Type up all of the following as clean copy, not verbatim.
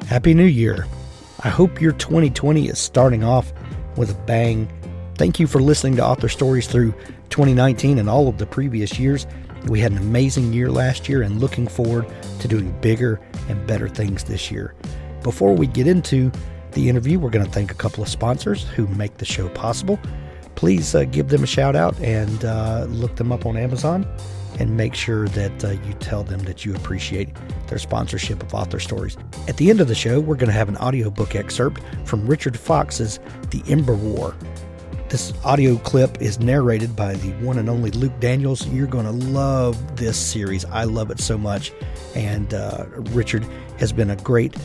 Happy New Year. I hope your 2020 is starting off with a bang. Thank you for listening to Author Stories through 2019 and all of the previous years. We had an amazing year last year and looking forward to doing bigger and better things this year. Before we get into the interview, we're going to thank a couple of sponsors who make the show possible. Please give them a shout out and look them up on Amazon and make sure that you tell them that you appreciate their sponsorship of Author Stories. At the end of the show, we're going to have an audiobook excerpt from Richard Fox's The Ember War. This audio clip is narrated by the one and only Luke Daniels. You're going to love this series. I love it so much. And Richard has been a great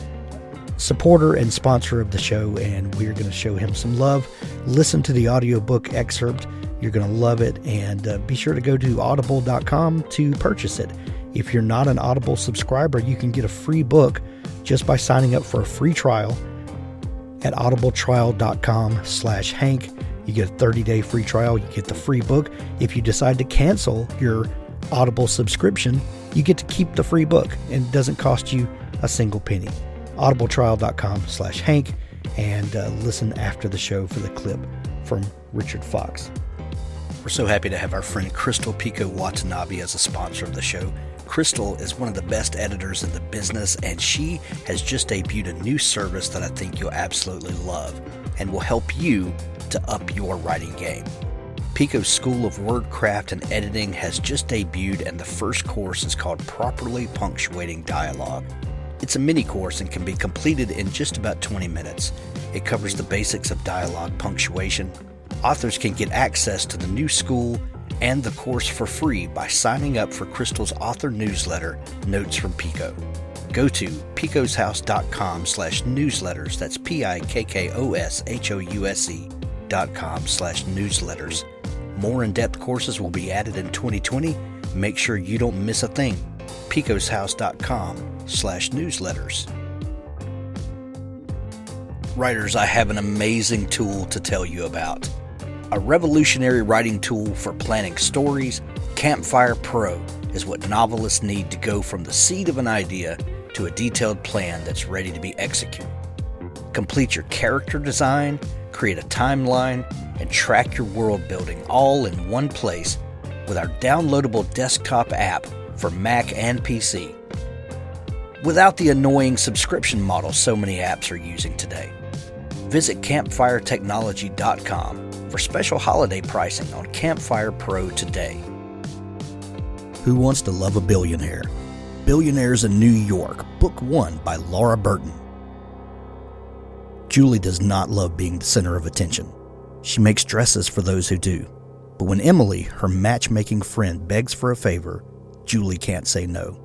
supporter and sponsor of the show, and we're going to show him some love. Listen to the audiobook excerpt. You're going to love it, and be sure to go to audible.com to purchase it. If you're not an Audible subscriber, you can get a free book just by signing up for a free trial at audibletrial.com/Hank. You get a 30-day free trial. You get the free book. If you decide to cancel your Audible subscription, you get to keep the free book, and it doesn't cost you a single penny. audibletrial.com/Hank, and listen after the show for the clip from Richard Fox. We're so happy to have our friend Crystal Pico Watanabe as a sponsor of the show. Crystal is one of the best editors in the business, and she has just debuted a new service that I think you'll absolutely love and will help you to up your writing game. Pico's School of Wordcraft and Editing has just debuted, and the first course is called Properly Punctuating Dialogue. It's a mini course and can be completed in just about 20 minutes. It covers the basics of dialogue punctuation. Authors can get access to the new school and the course for free by signing up for Crystal's author newsletter, Notes from Pico. Go to picoshouse.com/newsletters. That's picoshouse.com/newsletters. More in-depth courses will be added in 2020. Make sure you don't miss a thing. picoshouse.com/newsletters. Writers, I have an amazing tool to tell you about. A revolutionary writing tool for planning stories, Campfire Pro is what novelists need to go from the seed of an idea to a detailed plan that's ready to be executed. Complete your character design, create a timeline, and track your world building all in one place with our downloadable desktop app for Mac and PC. Without the annoying subscription model so many apps are using today. Visit campfiretechnology.com for special holiday pricing on Campfire Pro today. Who Wants to Love a Billionaire? Billionaires in New York, Book 1 by Laura Burton. Julie does not love being the center of attention. She makes dresses for those who do. But when Emily, her matchmaking friend, begs for a favor, Julie can't say no.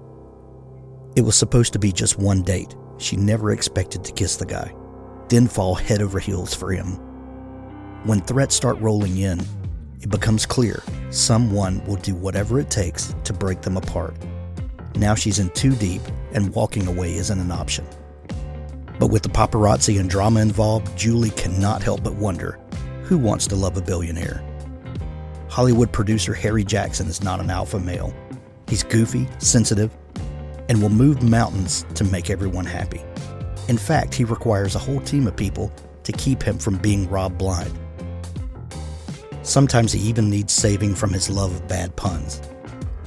It was supposed to be just one date. She never expected to kiss the guy, then fall head over heels for him. When threats start rolling in, it becomes clear someone will do whatever it takes to break them apart. Now she's in too deep, and walking away isn't an option. But with the paparazzi and drama involved, Julie cannot help but wonder, who wants to love a billionaire? Hollywood producer Harry Jackson is not an alpha male. He's goofy, sensitive, and will move mountains to make everyone happy. In fact, he requires a whole team of people to keep him from being robbed blind. Sometimes he even needs saving from his love of bad puns.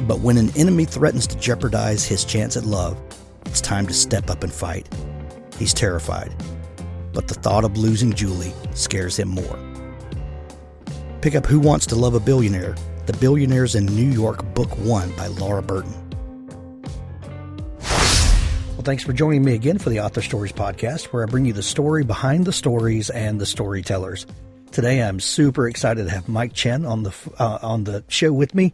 But when an enemy threatens to jeopardize his chance at love, it's time to step up and fight. He's terrified, but the thought of losing Julie scares him more. Pick up Who Wants to Love a Billionaire? The Billionaires in New York, Book 1 by Laura Burton. Well, thanks for joining me again for the Author Stories podcast, where I bring you the story behind the stories and the storytellers. Today, I'm super excited to have Mike Chen on the show with me.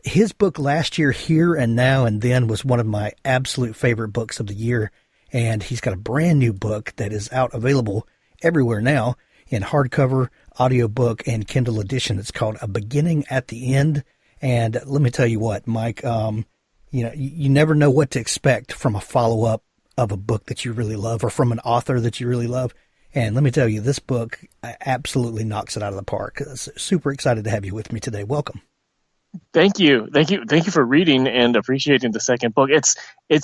His book last year, Here and Now and Then, was one of my absolute favorite books of the year, and he's got a brand new book that is out available everywhere now in hardcover, audiobook, and Kindle edition. It's called A Beginning at the End, and let me tell you what, Mike, you never know what to expect from a follow-up of a book that you really love or from an author that you really love. And let me tell you, this book absolutely knocks it out of the park. Super excited to have you with me today. Welcome. Thank you for reading and appreciating the second book. It's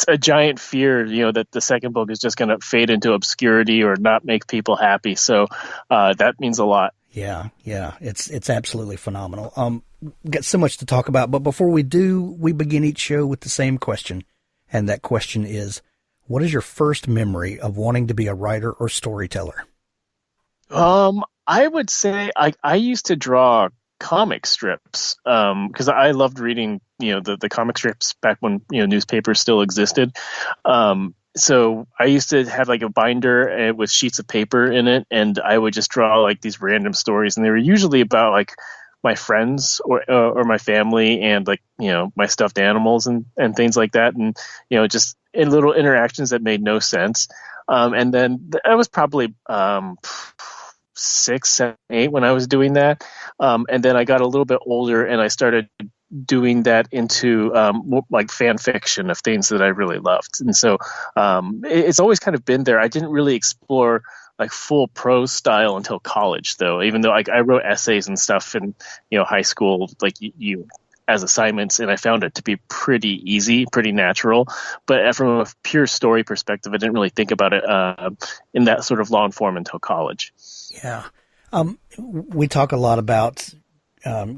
a giant fear, that the second book is just going to fade into obscurity or not make people happy. So that means a lot. Yeah, yeah, it's absolutely phenomenal. We've got so much to talk about, but before we do, we begin each show with the same question, and that question is, what is your first memory of wanting to be a writer or storyteller? I would say I used to draw comic strips because I loved reading, the comic strips back when, newspapers still existed. So I used to have like a binder with sheets of paper in it, and I would just draw like these random stories, and they were usually about like my friends or my family and like, my stuffed animals and things like that, and just in little interactions that made no sense. And then I was probably 6, 7, 8 when I was doing that. And then I got a little bit older and I started doing that into like fan fiction of things that I really loved. And so it's always kind of been there. I didn't really explore like full prose style until college, though. Even though I wrote essays and stuff in high school, like you as assignments, and I found it to be pretty easy, pretty natural. But from a pure story perspective, I didn't really think about it in that sort of long form until college. Yeah. We talk a lot about, are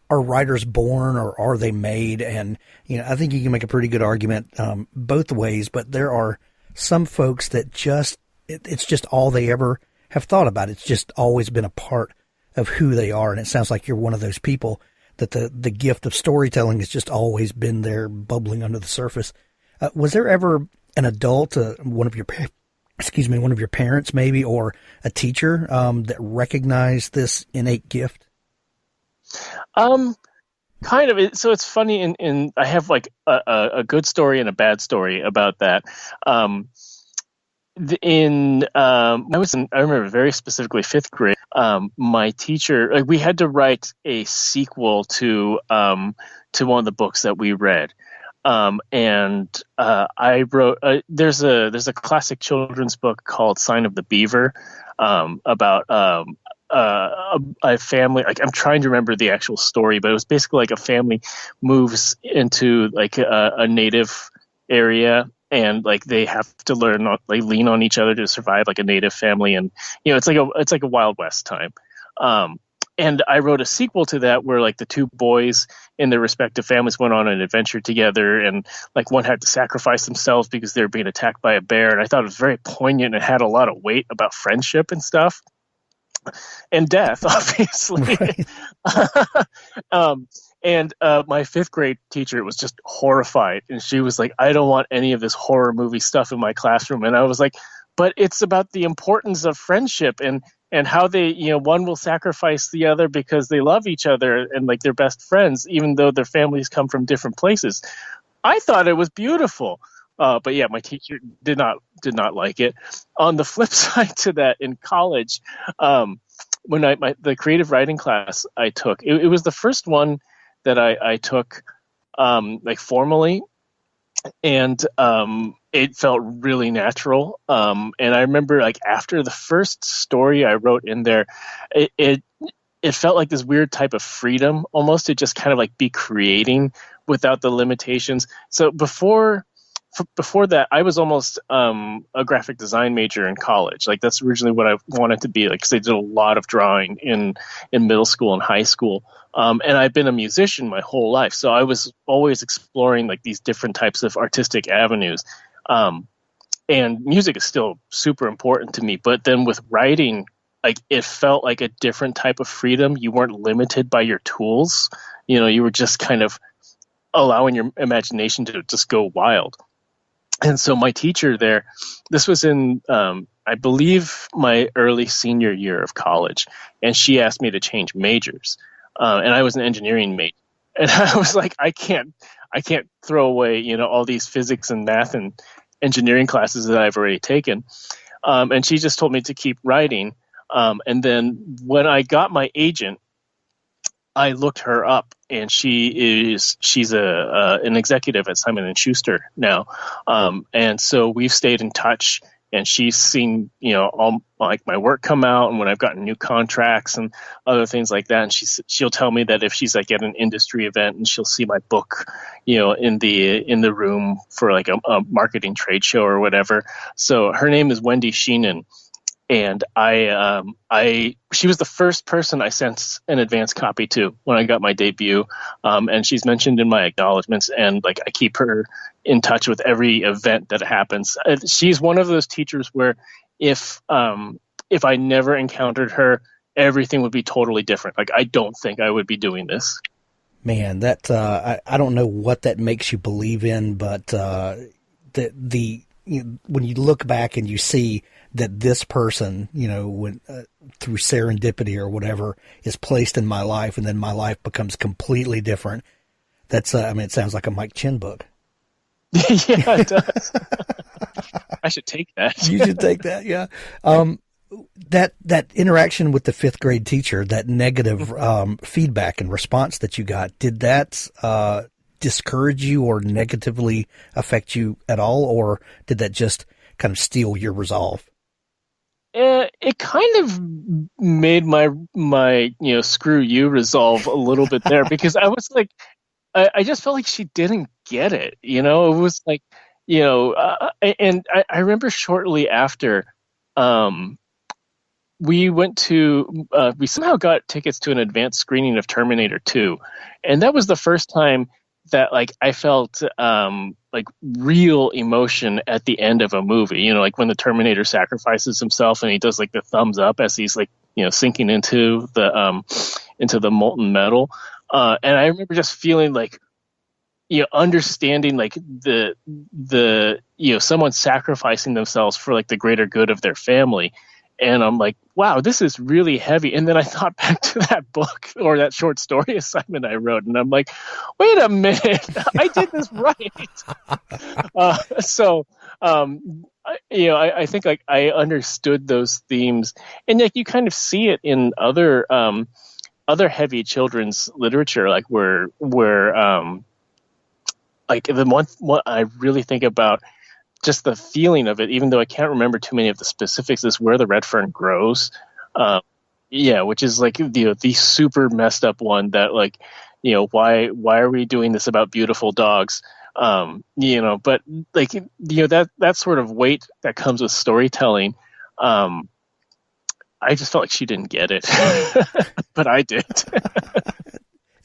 writers born or are they made? And, I think you can make a pretty good argument both ways, but there are some folks that it's just all they ever have thought about. It's just always been a part of who they are. And it sounds like you're one of those people that the gift of storytelling has just always been there bubbling under the surface. Was there ever an adult, one of your parents maybe, or a teacher that recognized this innate gift? Kind of. So it's funny. In I have like a good story and a bad story about that. I remember very specifically fifth grade. My teacher, like, we had to write a sequel to one of the books that we read. And I wrote. There's a classic children's book called Sine of the Beaver, about a family. Like, I'm trying to remember the actual story, but it was basically like a family moves into like a native area, and like they have to lean on each other to survive, like a native family, and it's like a Wild West time. And I wrote a sequel to that where like the two boys in their respective families went on an adventure together, and like one had to sacrifice themselves because they were being attacked by a bear. And I thought it was very poignant and had a lot of weight about friendship and stuff, and death, obviously. Right. And my fifth grade teacher was just horrified, and she was like, "I don't want any of this horror movie stuff in my classroom." And I was like, "But it's about the importance of friendship and how they, one will sacrifice the other because they love each other and like they're best friends, even though their families come from different places." I thought it was beautiful. But yeah, my teacher did not like it. On the flip side to that, in college, when the creative writing class I took, it was the first one that I took like formally, and it felt really natural. And I remember like after the first story I wrote in there, it felt like this weird type of freedom almost to just kind of like be creating without the limitations. So before that, I was almost a graphic design major in college. Like, that's originally what I wanted to be, like, because I did a lot of drawing in middle school and high school. And I've been a musician my whole life, so I was always exploring like these different types of artistic avenues. And music is still super important to me, but then with writing, like, it felt like a different type of freedom. You weren't limited by your tools. You were just kind of allowing your imagination to just go wild. And so my teacher there, this was in, I believe, my early senior year of college, and she asked me to change majors. And I was an engineering major. And I was like, I can't throw away, all these physics and math and engineering classes that I've already taken. And she just told me to keep writing. And then when I got my agent, I looked her up, and she's an executive at Simon and Schuster now, and so we've stayed in touch. and she's seen, all like my work come out and when I've gotten new contracts and other things like that. And she'll tell me that if she's like at an industry event and she'll see my book, in the room for like a marketing trade show or whatever. So her name is Wendy Sheenan. And she was the first person I sent an advance copy to when I got my debut. And she's mentioned in my acknowledgments, and like I keep her in touch with every event that happens. She's one of those teachers where if I never encountered her, everything would be totally different. Like I don't think I would be doing this. Man, that I don't know what that makes you believe in, but when you look back and you see that this person, when through serendipity or whatever, is placed in my life, and then my life becomes completely different. That's, it sounds like a Mike Chen book. Yeah, it does. I should take that. You should take that. Yeah. That interaction with the fifth grade teacher, that negative feedback and response that you got, did that discourage you or negatively affect you at all, or did that just kind of steal your resolve? It kind of made my screw you resolve a little bit there, because I was like, I just felt like she didn't get it. It was like, and I remember shortly after, we somehow got tickets to an advanced screening of Terminator 2. And that was the first time that like I felt like real emotion at the end of a movie, like when the Terminator sacrifices himself and he does like the thumbs up as he's like, sinking into the molten metal. And I remember just feeling like, understanding like the someone sacrificing themselves for like the greater good of their family. And I'm like, wow, this is really heavy. And then I thought back to that book or that short story assignment I wrote, and I'm like, wait a minute, I did this right. I think like I understood those themes, and like you kind of see it in other heavy children's literature, like where like the one I really think about, just the feeling of it, even though I can't remember too many of the specifics, is Where the Red Fern Grows. Which is like the super messed up one that like, why are we doing this about beautiful dogs? But like, that sort of weight that comes with storytelling. I just felt like she didn't get it, but I did.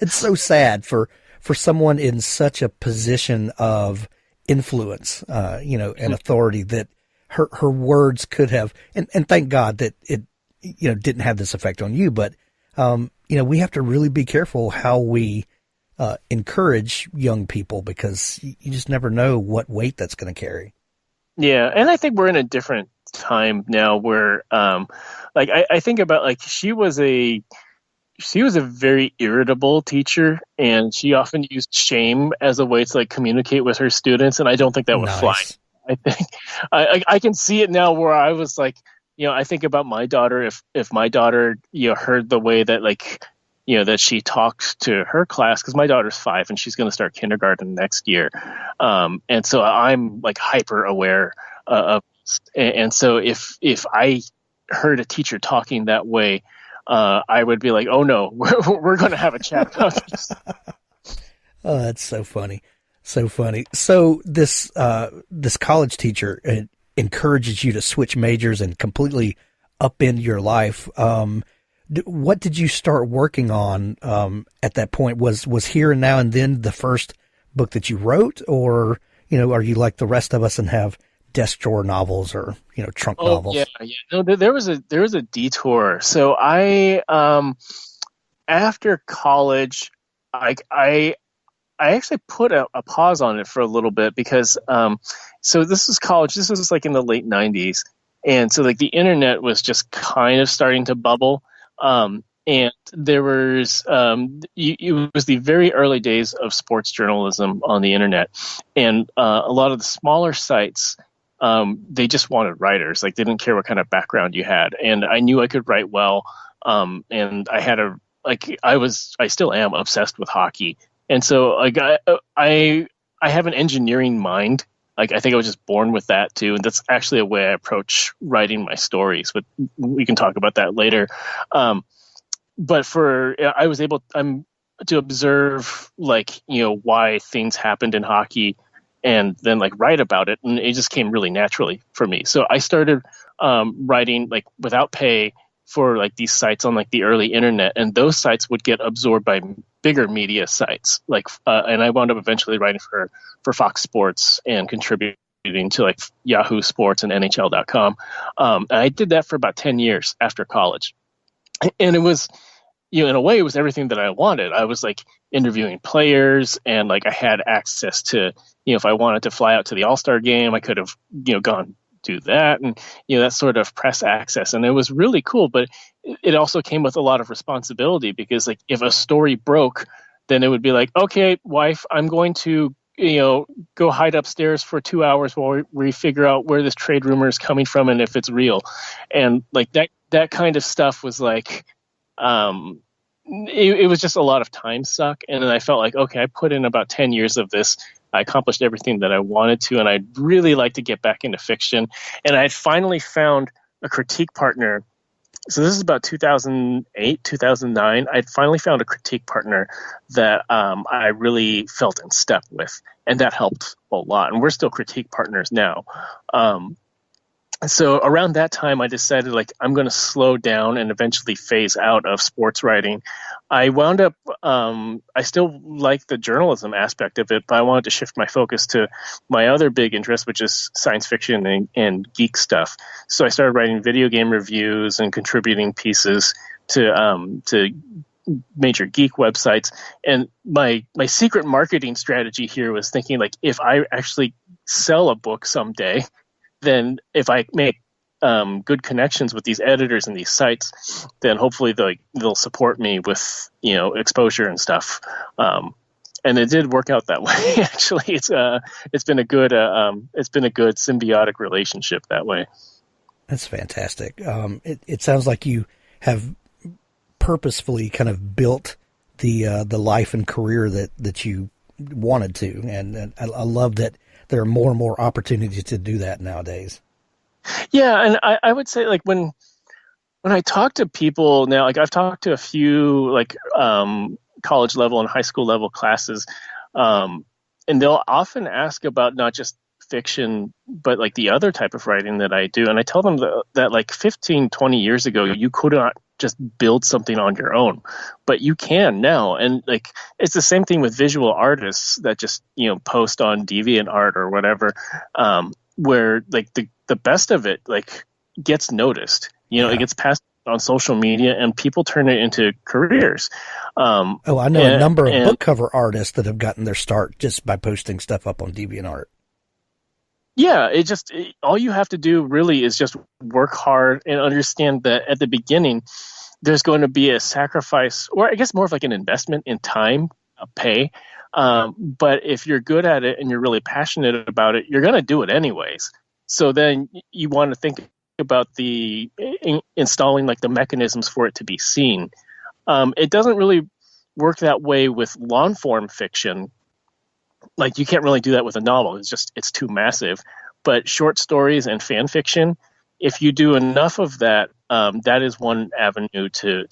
It's so sad for someone in such a position of influence, and authority, that her words could have, and thank God that it, didn't have this effect on you, but, we have to really be careful how we, encourage young people, because you just never know what weight that's going to carry. Yeah. And I think we're in a different time now where, like, I think about like, she was a very irritable teacher, and she often used shame as a way to like communicate with her students. And I don't think that would fly. I think I can see it now where I was like, I think about my daughter. If my daughter, heard the way that like, that she talks to her class, because my daughter's 5 and she's going to start kindergarten next year. And so I'm like hyper aware of, and so if I heard a teacher talking that way, I would be like, oh no, we're going to have a chat about this. Oh, that's so funny. So funny. So this college teacher encourages you to switch majors and completely upend your life. What did you start working on at that point? Was Here and Now and Then the first book that you wrote, or are you like the rest of us and have desk drawer novels or trunk novels? Yeah. No, there was a detour. So I after college, I actually put a pause on it for a little bit, because so this was college. This was like in the late 90s, and so like the internet was just kind of starting to bubble. And there was it was the very early days of sports journalism on the internet, and a lot of the smaller sites, they just wanted writers. Like they didn't care what kind of background you had, and I knew I could write well. And I had I still am obsessed with hockey, and so like I have an engineering mind. Like, I think I was just born with that too, and that's actually a way I approach writing my stories. But we can talk about that later. But I was able to observe, like, why things happened in hockey, and then like write about it, and it just came really naturally for me. So I started writing like without pay for like these sites on like the early internet, and those sites would get absorbed by bigger media sites, like and I wound up eventually writing for Fox Sports and contributing to like Yahoo Sports and NHL.com. And I did that for about 10 years after college, and it was, in a way, it was everything that I wanted. I was like interviewing players, and like I had access to, if I wanted to fly out to the All-Star game, I could have, gone do that, and that sort of press access, and it was really cool. But it also came with a lot of responsibility, because like if a story broke, then it would be like, okay, wife, I'm going to go hide upstairs for 2 hours while we figure out where this trade rumor is coming from and if it's real. And like that kind of stuff was like, it was just a lot of time suck. And then I felt like, okay, I put in about 10 years of this. I accomplished everything that I wanted to, and I'd really like to get back into fiction. And I had finally found a critique partner. So this is about 2008, 2009. I'd finally found a critique partner that I really felt in step with, and that helped a lot. And we're still critique partners now. So around that time, I decided, like, I'm going to slow down and eventually phase out of sports writing. I wound up, I still like the journalism aspect of it, but I wanted to shift my focus to my other big interest, which is science fiction and geek stuff. So I started writing video game reviews and contributing pieces to major geek websites. And my secret marketing strategy here was thinking, like, if I actually sell a book someday, then if I make good connections with these editors and these sites, then hopefully they'll support me with exposure and stuff. And it did work out that way. Actually, it's been a good symbiotic relationship that way. That's fantastic. It sounds like you have purposefully kind of built the life and career that you wanted to, and I love that there are more and more opportunities to do that nowadays. Yeah, and I would say, like, when I talk to people now, like I've talked to a few like college level and high school level classes, and they'll often ask about not just fiction, but like the other type of writing that I do. And I tell them that like 15, 20 years ago, you could not just build something on your own, but you can now. And like, it's the same thing with visual artists that just, post on DeviantArt or whatever, where like the best of it like gets noticed, It gets passed on social media and people turn it into careers. I know a number of book cover artists that have gotten their start just by posting stuff up on DeviantArt. Yeah, all you have to do really is just work hard and understand that at the beginning, there's going to be a sacrifice, or I guess more of like an investment in time, pay. But if you're good at it and you're really passionate about it, you're going to do it anyways. So then you want to think about installing like the mechanisms for it to be seen. It doesn't really work that way with long form fiction. Like, you can't really do that with a novel. It's too massive. But short stories and fan fiction, if you do enough of that, that is one avenue to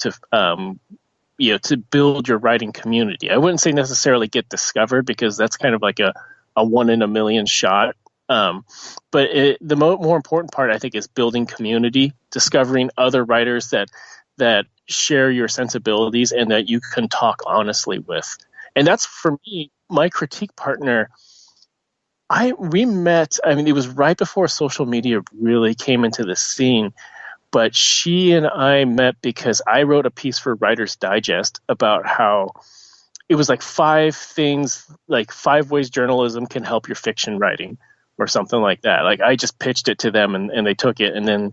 build your writing community. I wouldn't say necessarily get discovered, because that's kind of like a one in a million shot. But the more important part, I think, is building community, discovering other writers that share your sensibilities and that you can talk honestly with. And that's, for me, my critique partner. We met, it was right before social media really came into the scene, but she and I met because I wrote a piece for Writer's Digest about how it was like 5 things, like 5 ways journalism can help your fiction writing or something like that. Like, I just pitched it to them and they took it. And then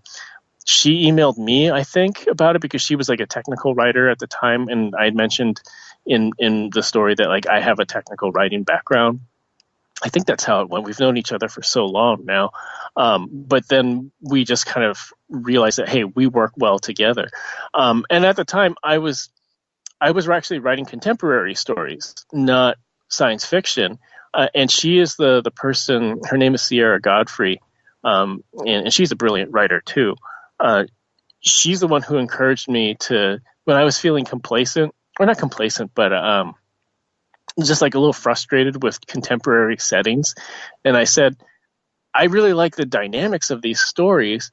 she emailed me, I think, about it, because she was like a technical writer at the time. And I had mentioned in the story that like I have a technical writing background. I think that's how it went. We've known each other for so long now. But then we just kind of realized that, hey, we work well together. And at the time I was actually writing contemporary stories, not science fiction. And she is the person. Her name is Sierra Godfrey, and she's a brilliant writer too. She's the one who encouraged me to, when I was feeling complacent, or not complacent, but just like a little frustrated with contemporary settings. And I said, I really like the dynamics of these stories,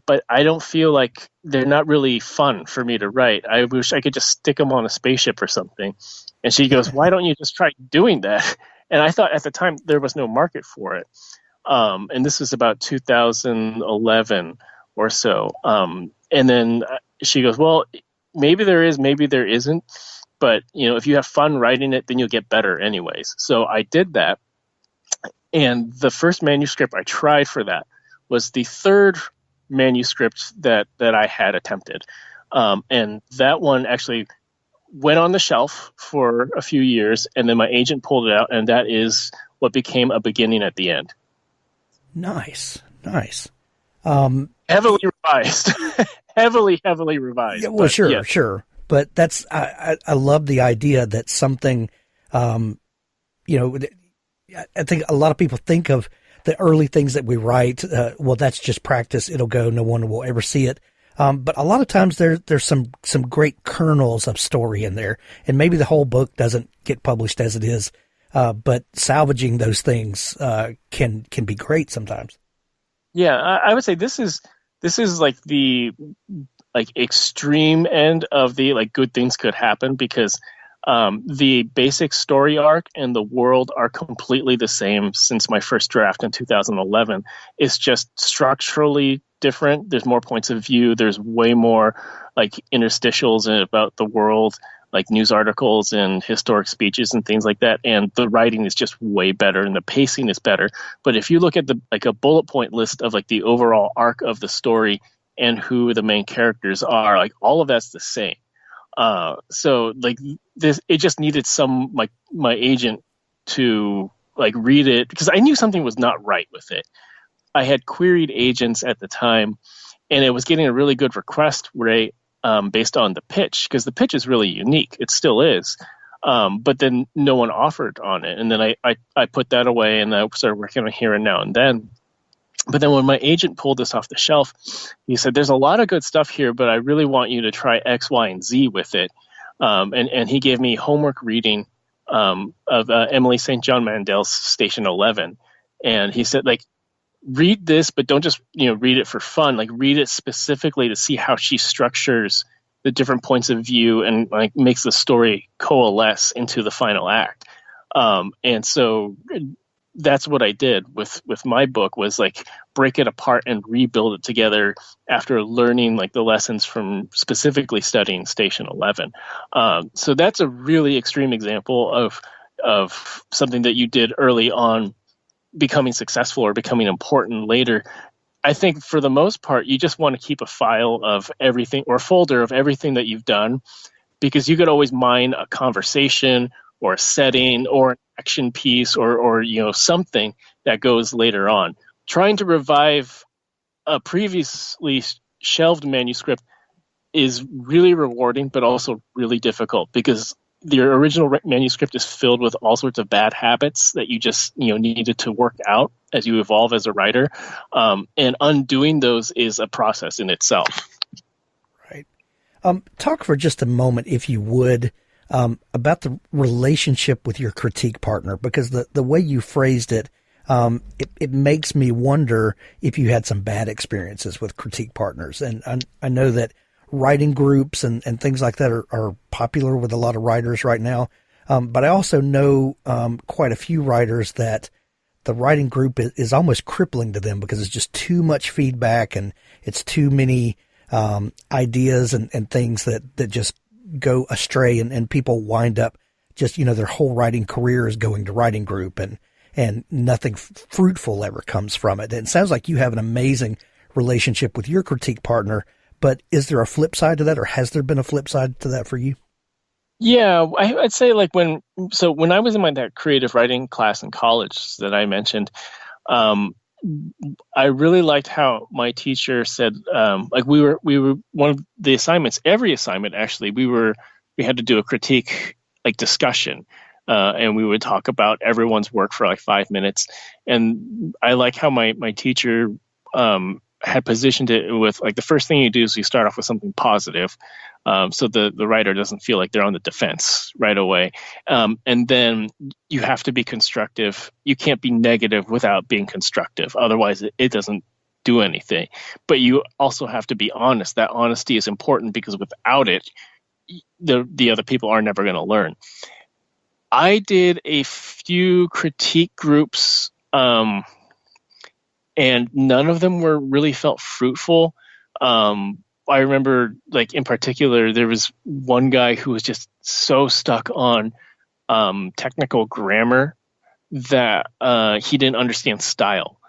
but I don't feel like they're not really fun for me to write. I wish I could just stick them on a spaceship or something. And she goes, why don't you just try doing that? And I thought at the time there was no market for it. And this was about 2011 or so. And then she goes, well, maybe there is, maybe there isn't. But, if you have fun writing it, then you'll get better anyways. So I did that. And the first manuscript I tried for that was the third manuscript that I had attempted. And that one actually went on the shelf for a few years, and then my agent pulled it out, and that is what became A Beginning at the End. Nice. Heavily revised. heavily revised. Yeah, well, sure. But that's, I love the idea that something, I think a lot of people think of the early things that we write. Well, that's just practice. It'll go. No one will ever see it. But a lot of times there's some great kernels of story in there, and maybe the whole book doesn't get published as it is. But salvaging those things, can be great sometimes. Yeah. I would say this is like the, extreme end of the good things could happen, because the basic story arc and the world are completely the same since my first draft in 2011. It's just structurally different. There's more points of view. There's way more interstitials about the world, like news articles and historic speeches and things like that. And the writing is just way better and the pacing is better. But if you look at a bullet point list of the overall arc of the story and who the main characters are, all of that's the same. So this, it just needed my agent to read it, because I knew something was not right with it. I had queried agents at the time, and it was getting a really good request rate based on the pitch, because the pitch is really unique. It still is. But then no one offered on it. And then I put that away, and I started working on Here and Now and Then. But then when my agent pulled this off the shelf, he said, there's a lot of good stuff here, but I really want you to try X, Y, and Z with it. And he gave me homework reading of Emily St. John Mandel's Station 11. And he said, read this, but don't just read it for fun. Read it specifically to see how she structures the different points of view and makes the story coalesce into the final act. And so that's what I did with my book, was break it apart and rebuild it together after learning the lessons from specifically studying Station 11. So that's a really extreme example of something that you did early on becoming successful or becoming important later. I think for the most part, you just want to keep a file of everything, or a folder of everything that you've done, because you could always mine a conversation or a setting or an action piece or something that goes later on. Trying to revive a previously shelved manuscript is really rewarding, but also really difficult, because the original manuscript is filled with all sorts of bad habits that you just needed to work out as you evolve as a writer, and undoing those is a process in itself. Right. Talk for just a moment, if you would, about the relationship with your critique partner, because the way you phrased it, it makes me wonder if you had some bad experiences with critique partners. And I know that writing groups and things like that are popular with a lot of writers right now. But I also know quite a few writers that the writing group is almost crippling to them, because it's just too much feedback and it's too many ideas and things that just go astray, and people wind up just, their whole writing career is going to writing group, and nothing fruitful ever comes from it. And it sounds like you have an amazing relationship with your critique partner, but is there a flip side to that, or has there been a flip side to that for you? Yeah, I'd say when I was in that creative writing class in college that I mentioned, I really liked how my teacher said, we were one of the assignments, every assignment actually, we had to do a critique discussion. and we would talk about everyone's work for like 5 minutes. And I like how my teacher had positioned it with like the first thing you do is you start off with something positive, so the writer doesn't feel like they're on the defense right away. And then you have to be constructive. You can't be negative without being constructive. Otherwise, it doesn't do anything. But you also have to be honest. That honesty is important because without it, the other people are never going to learn. I did a few critique groups, and none of them were really felt fruitful. I remember, like in particular, there was one guy who was just so stuck on technical grammar that he didn't understand style.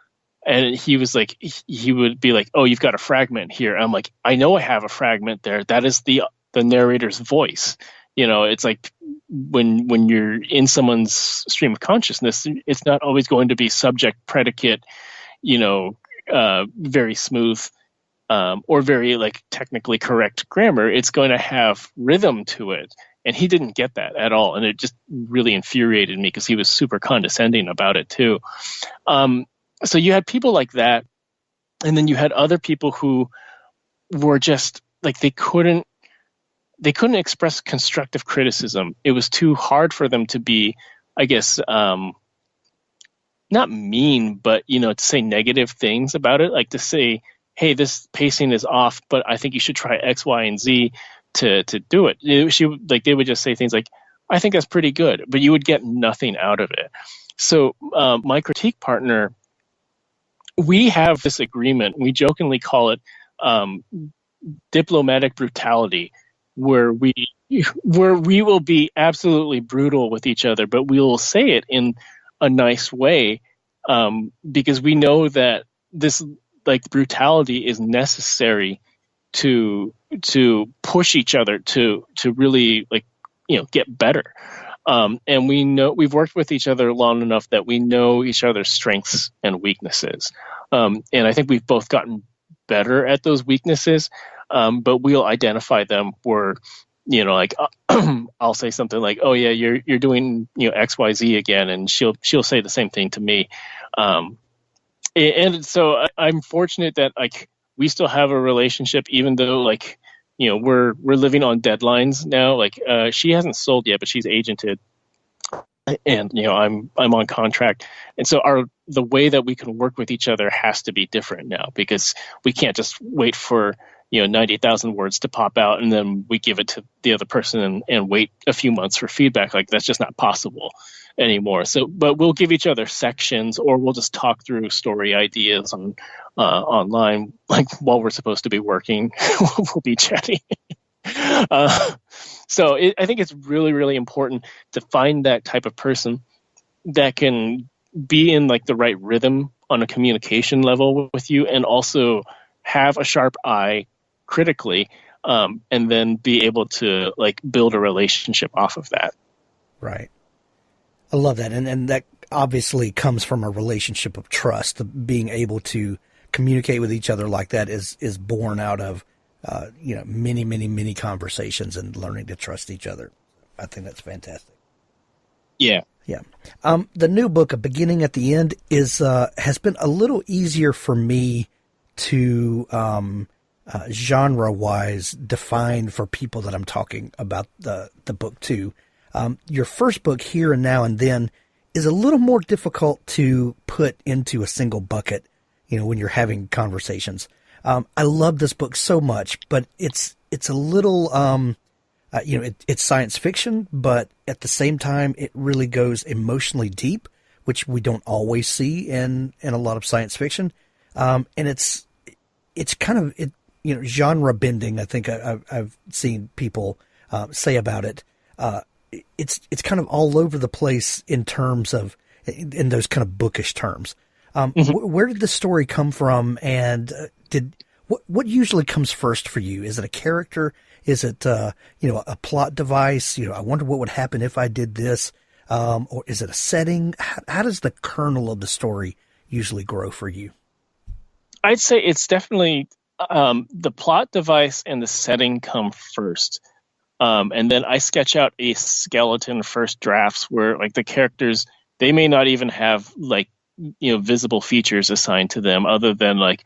And he was like, he would be like, "Oh, you've got a fragment here." I'm like, "I know I have a fragment there. That is the narrator's voice." It's like when you're in someone's stream of consciousness, it's not always going to be subject, predicate, very smooth, or very like technically correct grammar. It's going to have rhythm to it. And he didn't get that at all. And it just really infuriated me because he was super condescending about it too. So you had people like that. And then you had other people who were just like, they couldn't express constructive criticism. It was too hard for them to be, I guess, not mean, but, to say negative things about it, like to say, "Hey, this pacing is off, but I think you should try X, Y, and Z to do it." They would just say things like, "I think that's pretty good," but you would get nothing out of it. So my critique partner, we have this agreement. We jokingly call it diplomatic brutality, where we will be absolutely brutal with each other, but we will say it in a nice way, because we know that this like brutality is necessary to push each other to really get better. And we know we've worked with each other long enough that we know each other's strengths and weaknesses. And I think we've both gotten better at those weaknesses. But we'll identify them where, I'll say something like, "Oh yeah, you're doing, X, Y, Z again." And she'll say the same thing to me. And so I'm fortunate that like we still have a relationship, even though like, we're living on deadlines now. Like she hasn't sold yet, but she's agented, and I'm on contract. And so the way that we can work with each other has to be different now, because we can't just wait for 90,000 words to pop out and then we give it to the other person and wait a few months for feedback. Like that's just not possible anymore. So, but we'll give each other sections, or we'll just talk through story ideas online, like while we're supposed to be working. We'll be chatting. So I think it's really, really important to find that type of person that can be in like the right rhythm on a communication level with you, and also have a sharp eye critically, and then be able to like build a relationship off of that. Right. I love that. And that obviously comes from a relationship of trust. Being able to communicate with each other like that is born out of, many, many, many conversations and learning to trust each other. I think that's fantastic. Yeah. Yeah. The new book, A Beginning at the End, has been a little easier for me to genre-wise define for people that I'm talking about the book to. Your first book, Here and Now and Then, is a little more difficult to put into a single bucket, when you're having conversations. I love this book so much, but it's a little, it's science fiction, but at the same time, it really goes emotionally deep, which we don't always see in a lot of science fiction. And it's kind of, genre bending. I think I've seen people say about it. It's kind of all over the place in terms of, in those kind of bookish terms. Where did the story come from, and what usually comes first for you? Is it a character? Is it a plot device? I wonder what would happen if I did this, or is it a setting? How does the kernel of the story usually grow for you? I'd say it's definitely the plot device and the setting come first. And then I sketch out a skeleton first drafts where like the characters, they may not even have like, visible features assigned to them other than like,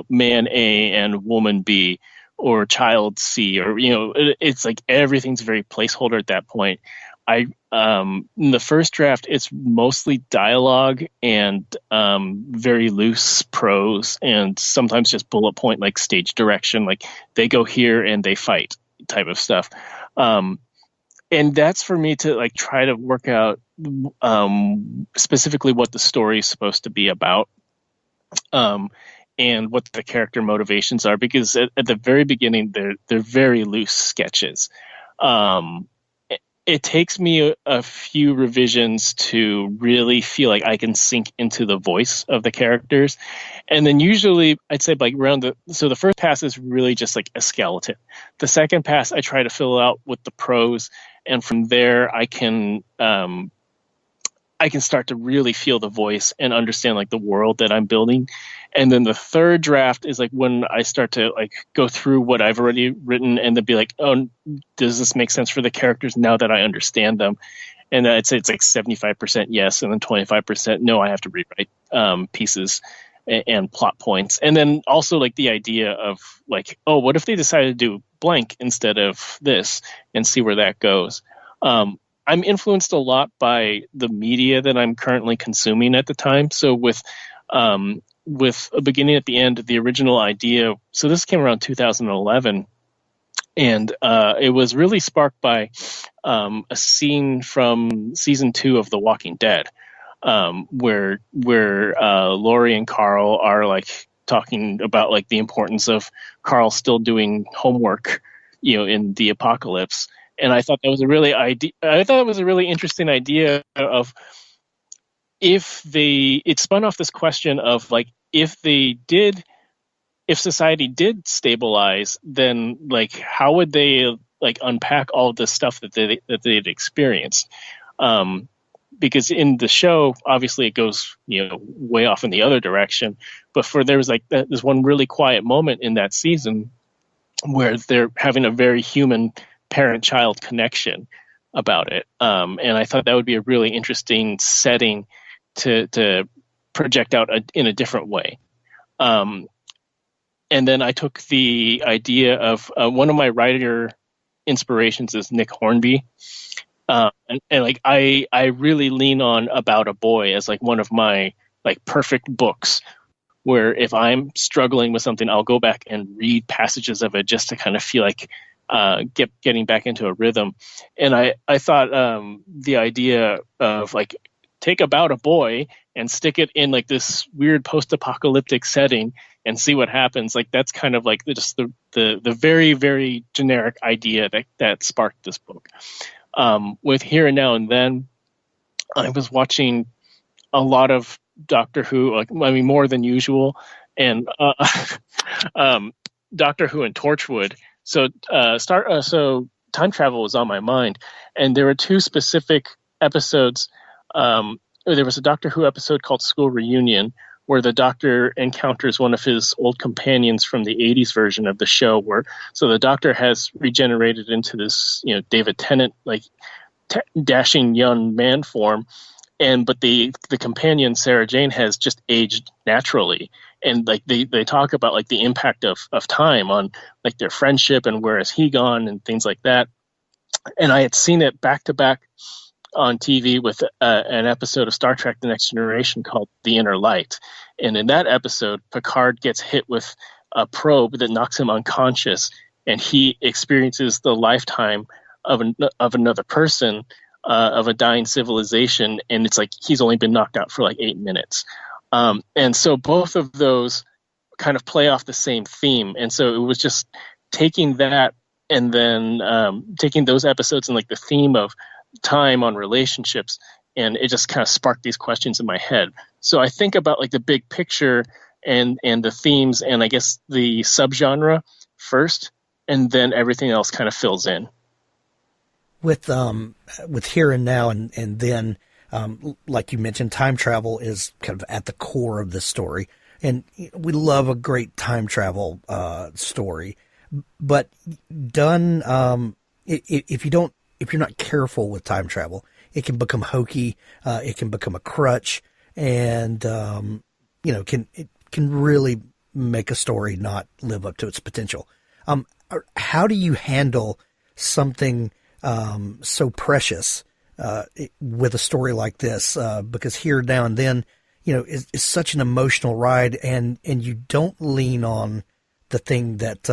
man A and woman B or child C, or, it's like everything's very placeholder at that point. In the first draft, it's mostly dialogue and very loose prose, and sometimes just bullet point like stage direction, like they go here and they fight type of stuff. And that's for me to like try to work out specifically what the story is supposed to be about, and what the character motivations are, because at the very beginning they're very loose sketches. It takes me a few revisions to really feel like I can sink into the voice of the characters. And then usually I'd say like so the first pass is really just like a skeleton. The second pass I try to fill out with the prose. And from there I can start to really feel the voice and understand like the world that I'm building. And then the third draft is like when I start to like go through what I've already written and then be like, oh, does this make sense for the characters now that I understand them? And I'd say it's like 75% yes, and then 25% no, I have to rewrite pieces and plot points. And then also like the idea of like, oh, what if they decided to do blank instead of this, and see where that goes. I'm influenced a lot by the media that I'm currently consuming at the time. So with a beginning at the end, the original idea. So this came around 2011, and it was really sparked by a scene from season 2 of The Walking Dead, where Lori and Carl are like talking about like the importance of Carl still doing homework, in the apocalypse. And I thought that was a really interesting idea of it spun off this question of like, if society did stabilize, then like, how would they like unpack all of the stuff that they'd experienced? Because in the show, obviously it goes, way off in the other direction. But there was like this one really quiet moment in that season where they're having a very human parent-child connection about it. And I thought that would be a really interesting setting to project out in a different way. And then I took the idea of one of my writer inspirations is Nick Hornby. And like I really lean on About a Boy as like one of my like perfect books, where if I'm struggling with something, I'll go back and read passages of it just to kind of feel like getting back into a rhythm. And I thought the idea of like take About a Boy and stick it in like this weird post-apocalyptic setting and see what happens. Like that's kind of like just the very, very generic idea that sparked this book. With Here and Now and Then, I was watching a lot of Doctor Who, more than usual, and Doctor Who and Torchwood. So time travel was on my mind, and there were two specific episodes. There was a Doctor Who episode called School Reunion, where the Doctor encounters one of his old companions from the 80s version of the show, so the Doctor has regenerated into this, David Tennant, like dashing young man form. But the companion, Sarah Jane, has just aged naturally. And like they talk about like the impact of time on like their friendship and where has he gone and things like that. And I had seen it back to back on TV with an episode of Star Trek The Next Generation called The Inner Light. And in that episode, Picard gets hit with a probe that knocks him unconscious, and he experiences the lifetime of another person, of a dying civilization, and it's like he's only been knocked out for like 8 minutes. And so both of those kind of play off the same theme. And so it was just taking that and then taking those episodes and like the theme of time on relationships, and it just kind of sparked these questions in my head. So I think about like the big picture and the themes and I guess the subgenre first, and then everything else kind of fills in. With Here and Now and then, like you mentioned, time travel is kind of at the core of the story, and we love a great time travel story. But done if you're not careful with time travel, it can become hokey. It can become a crutch, and it can really make a story not live up to its potential. How do you handle something so precious with a story like this? Because Here, Now, and Then, is such an emotional ride, and you don't lean on the thing that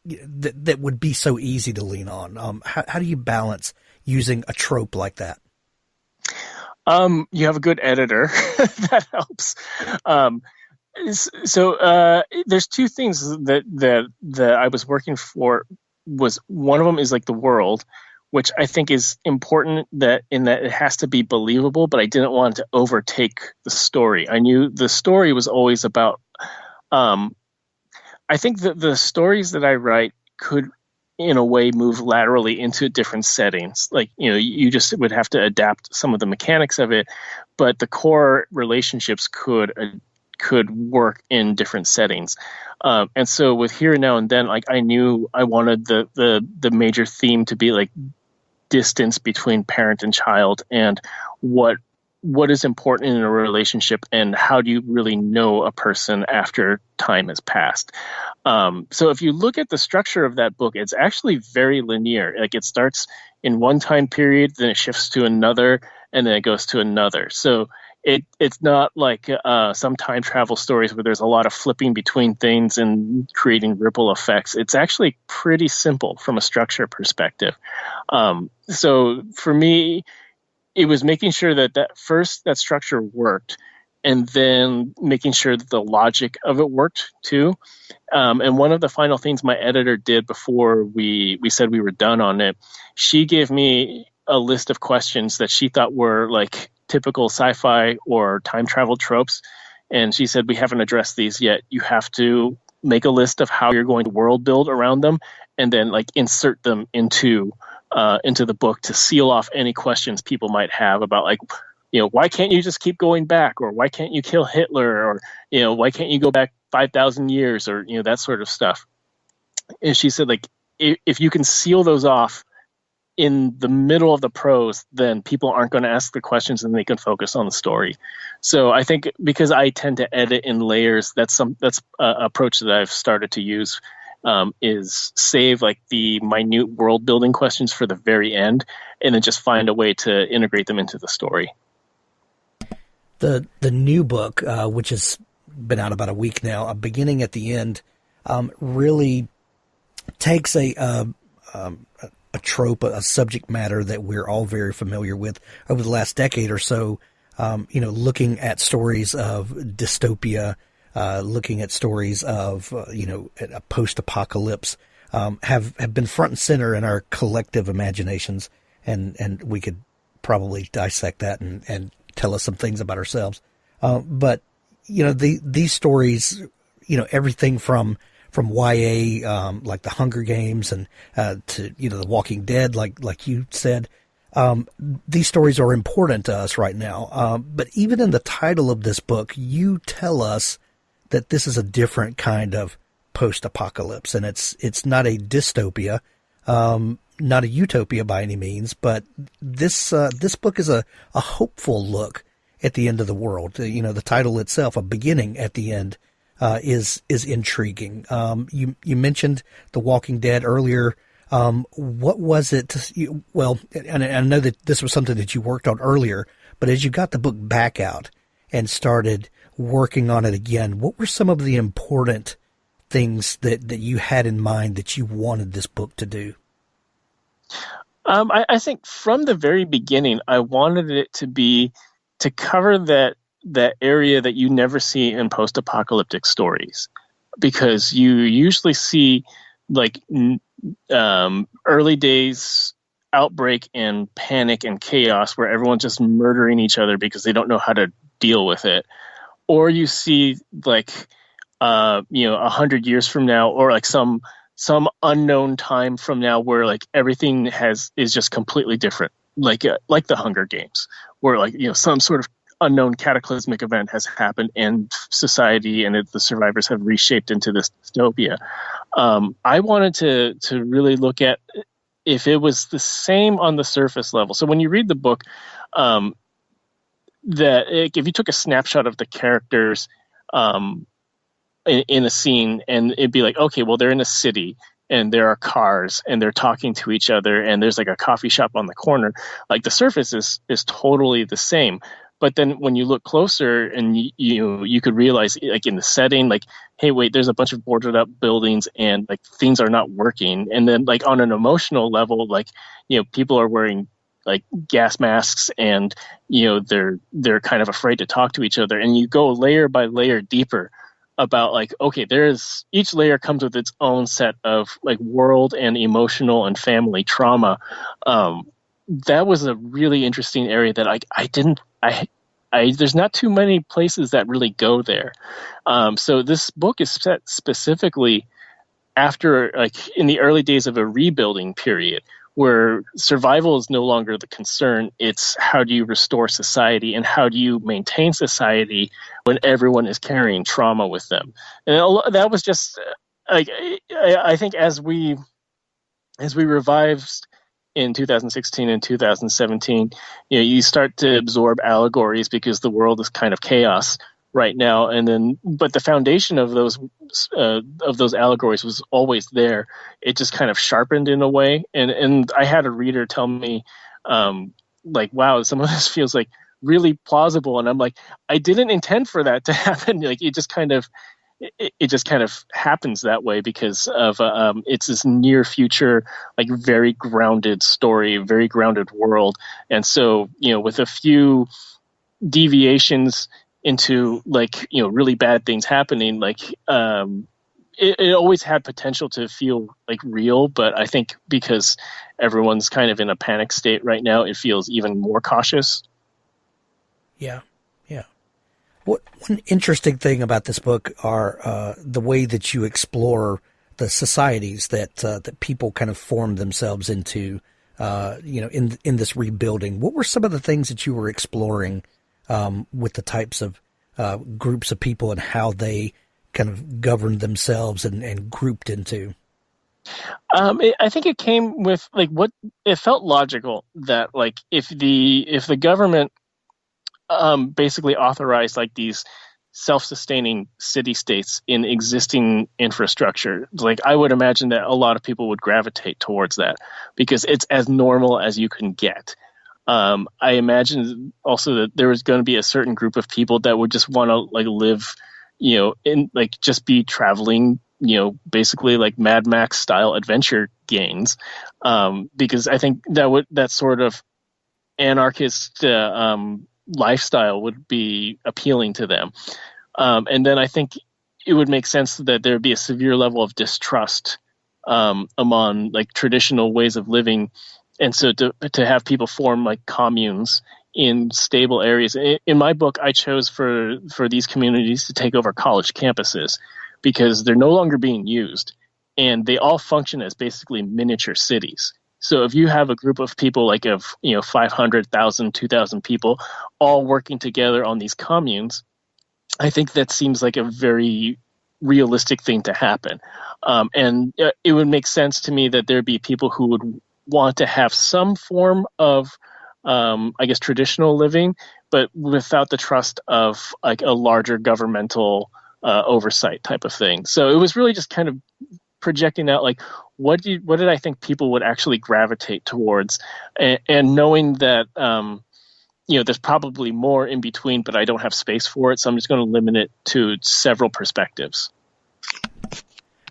that would be so easy to lean on. How do you balance using a trope like that? You have a good editor. That helps. So there's two things that I was working for. Was one of them is like the world, which I think is important that it has to be believable, but I didn't want to overtake the story. I knew the story was always about. I think that the stories that I write could, in a way, move laterally into different settings. Like, you just would have to adapt some of the mechanics of it, but the core relationships could work in different settings. And so with Here, Now, and Then, like, I knew I wanted the major theme to be like distance between parent and child, and what is important in a relationship, and how do you really know a person after time has passed. So if you look at the structure of that book, it's actually very linear. Like, it starts in one time period, then it shifts to another, and then it goes to another. So it's not like some time travel stories where there's a lot of flipping between things and creating ripple effects. It's actually pretty simple from a structure perspective. So for me, it was making sure that structure worked, and then making sure that the logic of it worked too. And one of the final things my editor did before we said we were done on it, she gave me a list of questions that she thought were like typical sci-fi or time travel tropes. And she said, we haven't addressed these yet. You have to make a list of how you're going to world build around them, and then like insert them into the book to seal off any questions people might have about, like, why can't you just keep going back, or why can't you kill Hitler, or why can't you go back 5,000 years, or that sort of stuff. And she said, like, if you can seal those off in the middle of the prose, then people aren't going to ask the questions, and they can focus on the story. So I think because I tend to edit in layers, that's an approach that I've started to use. Is save like the minute world building questions for the very end, and then just find a way to integrate them into the story. The new book, which has been out about a week now, A Beginning at the End, really takes a trope, a subject matter that we're all very familiar with over the last decade or so. Looking at stories of dystopia. Looking at stories of, a post-apocalypse, have been front and center in our collective imaginations, and we could probably dissect that and tell us some things about ourselves. But these stories, everything from YA, like the Hunger Games, and to The Walking Dead, like you said. These stories are important to us right now. But even in the title of this book, you tell us that this is a different kind of post-apocalypse, and it's not a dystopia, not a utopia by any means, but this book is a hopeful look at the end of the world. The title itself, A Beginning at the End, is intriguing. You mentioned The Walking Dead earlier. What was it? And I know that this was something that you worked on earlier, but as you got the book back out and started working on it again, what were some of the important things that you had in mind that you wanted this book to do? I think from the very beginning, I wanted it to cover that area that you never see in post-apocalyptic stories, because you usually see like early days outbreak and panic and chaos where everyone's just murdering each other because they don't know how to deal with it. Or you see like 100 years from now, or like some unknown time from now where like everything is just completely different, like the Hunger Games, where like some sort of unknown cataclysmic event has happened and society and the survivors have reshaped into this dystopia. I wanted to really look at if it was the same on the surface level. So when you read the book, that if you took a snapshot of the characters in a scene, and it'd be like, okay, well, they're in a city and there are cars and they're talking to each other and there's like a coffee shop on the corner. Like the surface is totally the same. But then when you look closer and you could realize, like in the setting, like, hey, wait, there's a bunch of boarded up buildings and like things are not working. And then like on an emotional level, like, people are wearing like gas masks and, they're kind of afraid to talk to each other. And you go layer by layer deeper about like, okay, each layer comes with its own set of like world and emotional and family trauma. That was a really interesting area that there's not too many places that really go there. So this book is set specifically after, like, in the early days of a rebuilding period where survival is no longer the concern. It's how do you restore society and how do you maintain society when everyone is carrying trauma with them. And that was just like, I think as we revived in 2016 and 2017, you start to absorb allegories because the world is kind of chaos right now. And then, but the foundation of those allegories was always there. It just kind of sharpened in a way. And I had a reader tell me, like, wow, some of this feels like really plausible. And I'm like, I didn't intend for that to happen. Like, it just kind of happens that way because of it's this near future, like very grounded story, very grounded world. And so, with a few deviations into like, really bad things happening, like it always had potential to feel like real. But I think because everyone's kind of in a panic state right now, it feels even more cautious. Yeah. One interesting thing about this book are the way that you explore the societies that people kind of form themselves into, in this rebuilding. What were some of the things that you were exploring with the types of groups of people and how they kind of governed themselves and grouped into? I think it came with like what it felt logical that like if the government basically authorized like these self-sustaining city-states in existing infrastructure, like I would imagine that a lot of people would gravitate towards that because it's as normal as you can get. I imagine also that there was going to be a certain group of people that would just want to like live, in like just be traveling, basically like Mad Max style adventure gains, because I think that sort of anarchist lifestyle would be appealing to them. And then I think it would make sense that there would be a severe level of distrust among like traditional ways of living. And so to have people form like communes in stable areas. In my book, I chose for these communities to take over college campuses because they're no longer being used and they all function as basically miniature cities. So if you have a group of people like of 500,000, 2,000 people all working together on these communes, I think that seems like a very realistic thing to happen. And it would make sense to me that there'd be people who would want to have some form of, I guess, traditional living, but without the trust of like a larger governmental oversight type of thing. So it was really just kind of projecting out like what did I think people would actually gravitate towards, and knowing that there's probably more in between, but I don't have space for it, so I'm just going to limit it to several perspectives.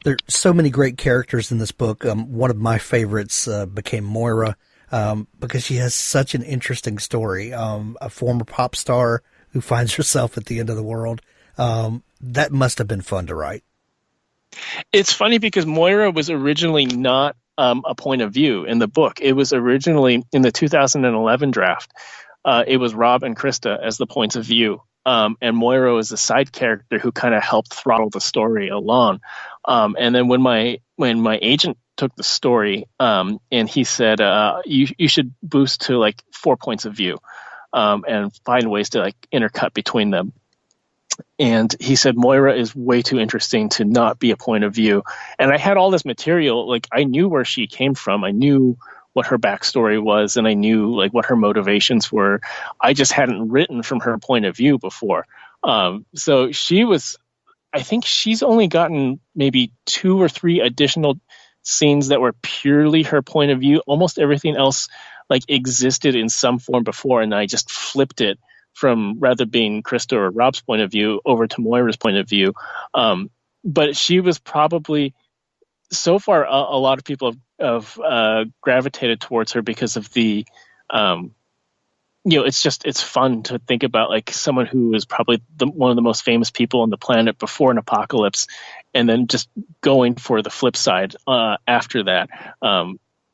There are so many great characters in this book. One of my favorites became Moira because she has such an interesting story. A former pop star who finds herself at the end of the world. That must have been fun to write. It's funny because Moira was originally not a point of view in the book. It was originally in the 2011 draft. It was Rob and Krista as the points of view. And Moira was a side character who kind of helped throttle the story along. And then when my agent took the story and he said, you should boost to like 4 points of view and find ways to like intercut between them. And he said, Moira is way too interesting to not be a point of view. And I had all this material, like I knew where she came from. I knew what her backstory was, and I knew like what her motivations were. I just hadn't written from her point of view before. So she was, I think she's only gotten maybe 2 or 3 additional scenes that were purely her point of view. Almost everything else like existed in some form before, and I just flipped it from rather being Krista or Rob's point of view over to Moira's point of view. But she was probably, so far, a lot of people have gravitated towards her because of the, it's fun to think about like someone who is probably one of the most famous people on the planet before an apocalypse, and then just going for the flip side after that.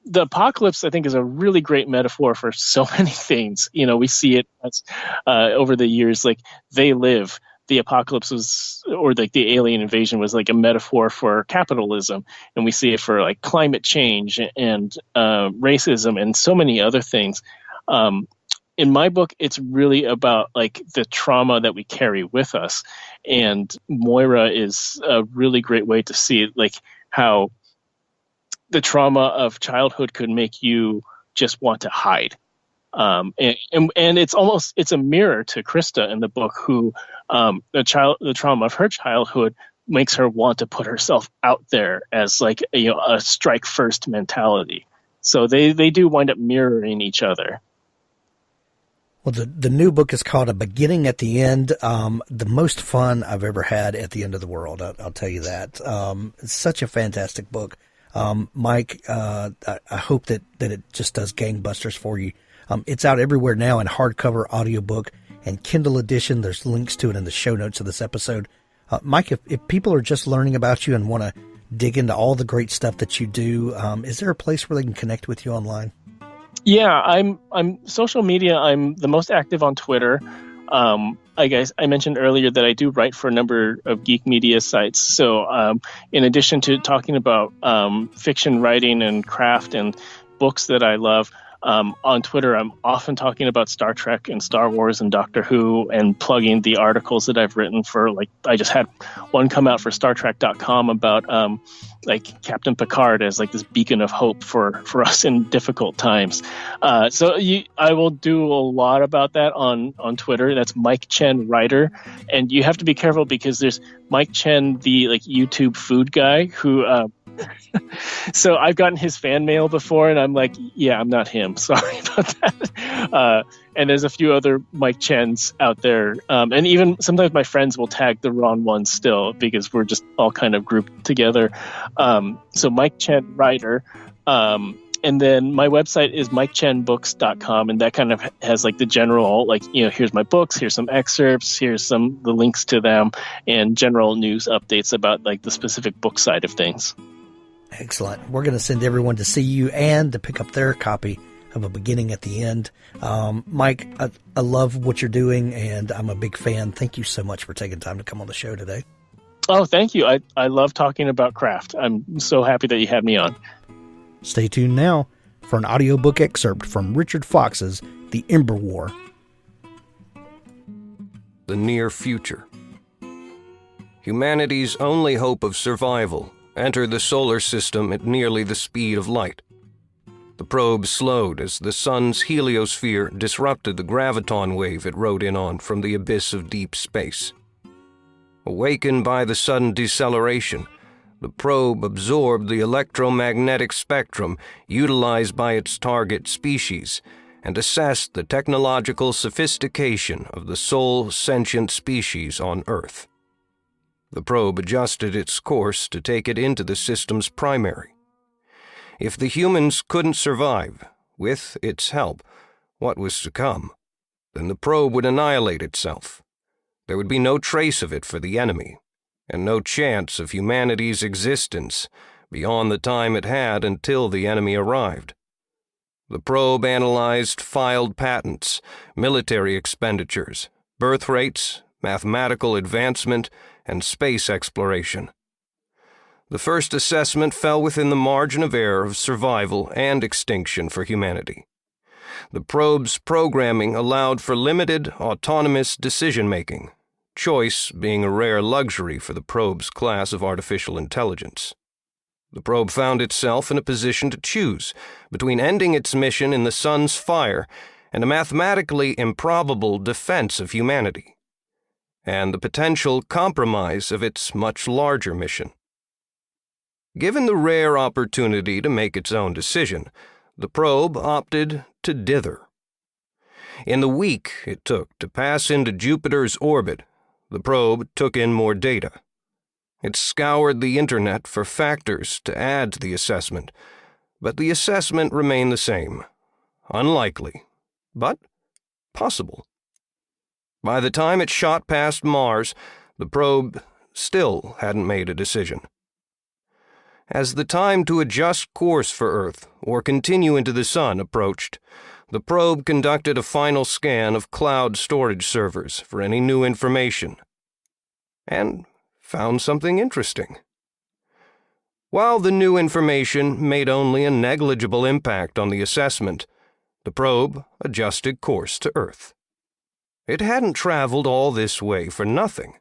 The apocalypse, I think, is a really great metaphor for so many things. We see it as, over the years, like they live. The apocalypse was, or like the alien invasion was like a metaphor for capitalism. And we see it for like climate change and racism and so many other things. In my book, it's really about like the trauma that we carry with us. And Moira is a really great way to see like how the trauma of childhood could make you just want to hide. And it's a mirror to Krista in the book, who the trauma of her childhood makes her want to put herself out there as like a strike first mentality. So they do wind up mirroring each other. Well, the new book is called A Beginning at the End. The most fun I've ever had at the end of the world. I'll tell you that. It's such a fantastic book. Mike, I hope that it just does gangbusters for you. It's out everywhere now in hardcover, audiobook, and Kindle edition. There's links to it in the show notes of this episode. Mike, if people are just learning about you and want to dig into all the great stuff that you do, is there a place where they can connect with you online? Yeah, I'm social media. I'm the most active on Twitter. I mentioned earlier that I do write for a number of geek media sites. So in addition to talking about fiction writing and craft and books that I love, on Twitter, I'm often talking about Star Trek and Star Wars and Doctor Who, and plugging the articles that I've written for, like, I just had one come out for StarTrek.com about like Captain Picard as like this beacon of hope for us in difficult times. I will do a lot about that on Twitter. That's Mike Chen Writer, and you have to be careful because there's Mike Chen, the like YouTube food guy who. So I've gotten his fan mail before, and I'm like, yeah, I'm not him. Sorry about that. And there's a few other Mike Chens out there. And even sometimes my friends will tag the wrong one still because we're just all kind of grouped together. So Mike Chen Writer. And then my website is mikechenbooks.com, and that kind of has like the general, like, here's my books, here's some excerpts, here's the links to them, and general news updates about like the specific book side of things. Excellent. We're going to send everyone to see you and to pick up their copy of A Beginning at the End. Mike, I love what you're doing, and I'm a big fan. Thank you so much for taking time to come on the show today. Oh, thank you. I love talking about craft. I'm so happy that you had me on. Stay tuned now for an audiobook excerpt from Richard Fox's The Ember War. The near future. Humanity's only hope of survival entered the solar system at nearly the speed of light. The probe slowed as the sun's heliosphere disrupted the graviton wave it rode in on from the abyss of deep space. Awakened by the sudden deceleration, the probe absorbed the electromagnetic spectrum utilized by its target species and assessed the technological sophistication of the sole sentient species on Earth. The probe adjusted its course to take it into the system's primary. If the humans couldn't survive, with its help, what was to come, then the probe would annihilate itself. There would be no trace of it for the enemy, and no chance of humanity's existence beyond the time it had until the enemy arrived. The probe analyzed filed patents, military expenditures, birth rates, mathematical advancement, and space exploration. The first assessment fell within the margin of error of survival and extinction for humanity. The probe's programming allowed for limited autonomous decision-making, choice being a rare luxury for the probe's class of artificial intelligence. The probe found itself in a position to choose between ending its mission in the sun's fire and a mathematically improbable defense of humanity, and the potential compromise of its much larger mission. Given the rare opportunity to make its own decision, the probe opted to dither. In the week it took to pass into Jupiter's orbit, the probe took in more data. It scoured the internet for factors to add to the assessment, but the assessment remained the same. Unlikely, but possible. By the time it shot past Mars, the probe still hadn't made a decision. As the time to adjust course for Earth or continue into the Sun approached, the probe conducted a final scan of cloud storage servers for any new information, and found something interesting. While the new information made only a negligible impact on the assessment, the probe adjusted course to Earth. It hadn't traveled all this way for nothing.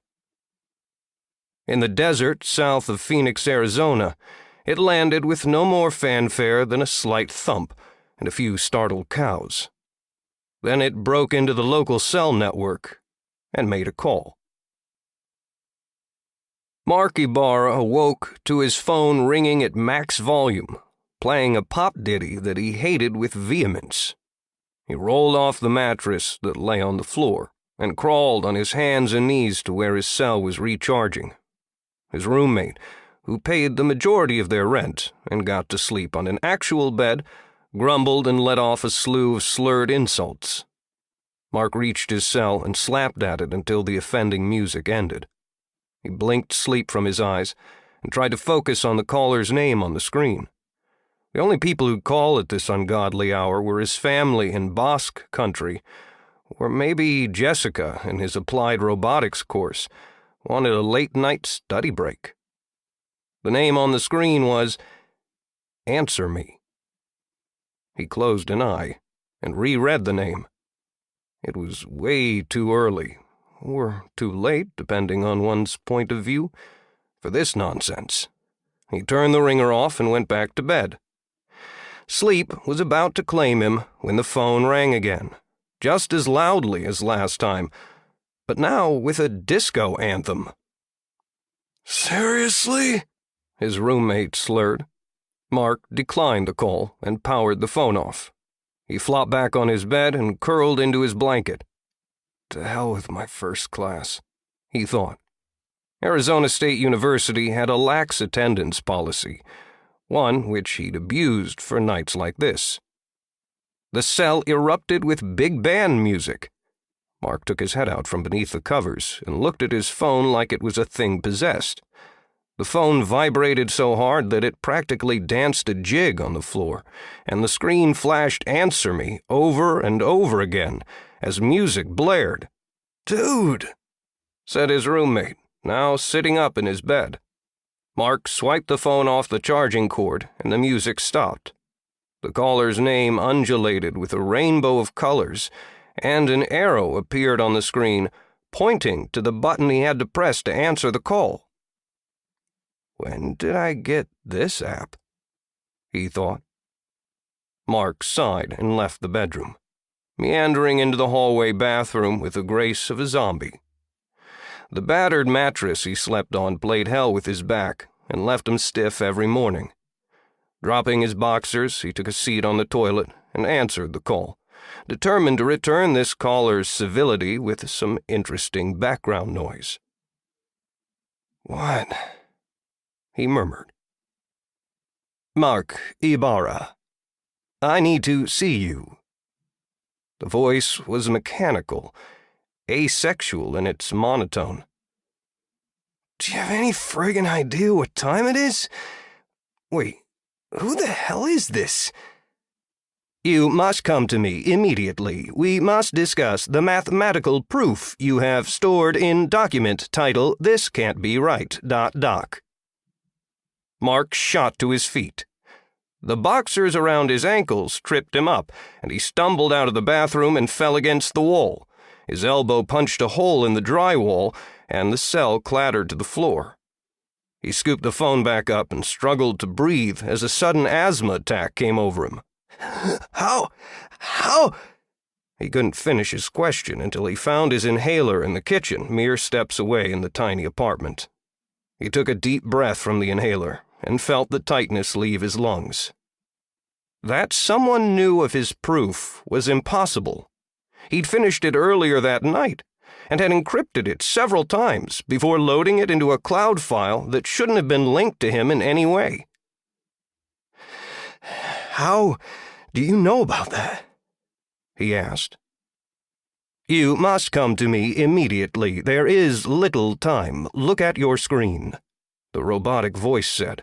In the desert south of Phoenix, Arizona, it landed with no more fanfare than a slight thump and a few startled cows. Then it broke into the local cell network and made a call. Mark Ibarra awoke to his phone ringing at max volume, playing a pop ditty that he hated with vehemence. He rolled off the mattress that lay on the floor and crawled on his hands and knees to where his cell was recharging. His roommate, who paid the majority of their rent and got to sleep on an actual bed, grumbled and let off a slew of slurred insults. Mark reached his cell and slapped at it until the offending music ended. He blinked sleep from his eyes and tried to focus on the caller's name on the screen. The only people who'd call at this ungodly hour were his family in Basque country, or maybe Jessica in his applied robotics course wanted a late-night study break. The name on the screen was Answer Me. He closed an eye and reread the name. It was way too early, or too late, depending on one's point of view, for this nonsense. He turned the ringer off and went back to bed. Sleep was about to claim him when the phone rang again, just as loudly as last time, but now with a disco anthem. "Seriously?" his roommate slurred. Mark declined the call and powered the phone off. He flopped back on his bed and curled into his blanket. To hell with my first class, he thought. Arizona State University had a lax attendance policy, one which he'd abused for nights like this. The cell erupted with big band music. Mark took his head out from beneath the covers and looked at his phone like it was a thing possessed. The phone vibrated so hard that it practically danced a jig on the floor, and the screen flashed "Answer Me" over and over again as music blared. "Dude," said his roommate, now sitting up in his bed. Mark swiped the phone off the charging cord, and the music stopped. The caller's name undulated with a rainbow of colors, and an arrow appeared on the screen, pointing to the button he had to press to answer the call. When did I get this app? He thought. Mark sighed and left the bedroom, meandering into the hallway bathroom with the grace of a zombie. The battered mattress he slept on played hell with his back and left him stiff every morning. Dropping his boxers, he took a seat on the toilet and answered the call, determined to return this caller's civility with some interesting background noise. "What?" he murmured. "Mark Ibarra. I need to see you." The voice was mechanical, asexual in its monotone. "Do you have any friggin' idea what time it is? Wait, who the hell is this?" "You must come to me immediately. We must discuss the mathematical proof you have stored in document title This Can't Be Right, .doc." Mark shot to his feet. The boxers around his ankles tripped him up, and he stumbled out of the bathroom and fell against the wall. His elbow punched a hole in the drywall, and the cell clattered to the floor. He scooped the phone back up and struggled to breathe as a sudden asthma attack came over him. How? He couldn't finish his question until he found his inhaler in the kitchen, mere steps away in the tiny apartment. He took a deep breath from the inhaler and felt the tightness leave his lungs. That someone knew of his proof was impossible. He'd finished it earlier that night and had encrypted it several times before loading it into a cloud file that shouldn't have been linked to him in any way. How do you know about that? He asked. You must come to me immediately. There is little time. Look at your screen, the robotic voice said.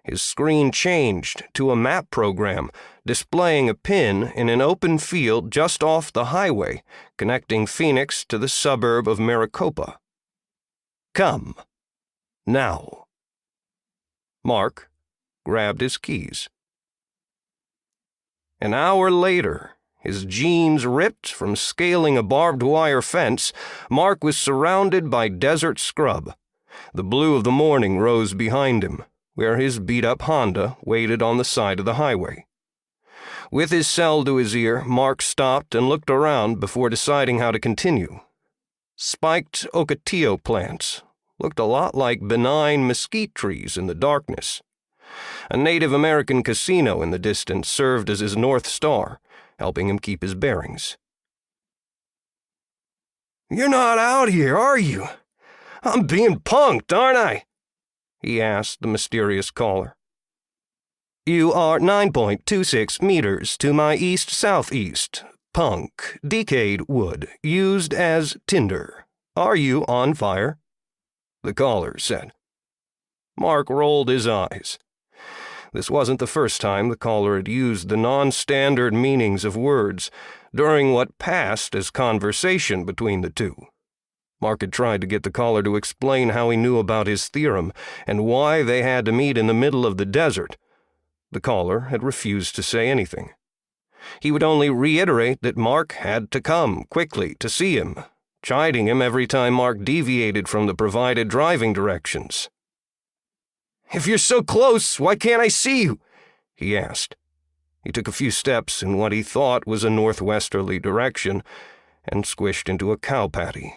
His screen changed to a map program, displaying a pin in an open field just off the highway, connecting Phoenix to the suburb of Maricopa. Come. Now. Mark grabbed his keys. An hour later, his jeans ripped from scaling a barbed wire fence, Mark was surrounded by desert scrub. The blue of the morning rose behind him, where his beat-up Honda waited on the side of the highway. With his cell to his ear, Mark stopped and looked around before deciding how to continue. Spiked ocotillo plants looked a lot like benign mesquite trees in the darkness. A Native American casino in the distance served as his North Star, helping him keep his bearings. You're not out here, are you? I'm being punked, aren't I? He asked the mysterious caller. You are 9.26 meters to my east-southeast. Punk, decayed wood, used as tinder. Are you on fire? The caller said. Mark rolled his eyes. This wasn't the first time the caller had used the non-standard meanings of words during what passed as conversation between the two. Mark had tried to get the caller to explain how he knew about his theorem and why they had to meet in the middle of the desert. The caller had refused to say anything. He would only reiterate that Mark had to come quickly to see him, chiding him every time Mark deviated from the provided driving directions. If you're so close, why can't I see you? He asked. He took a few steps in what he thought was a northwesterly direction and squished into a cow patty.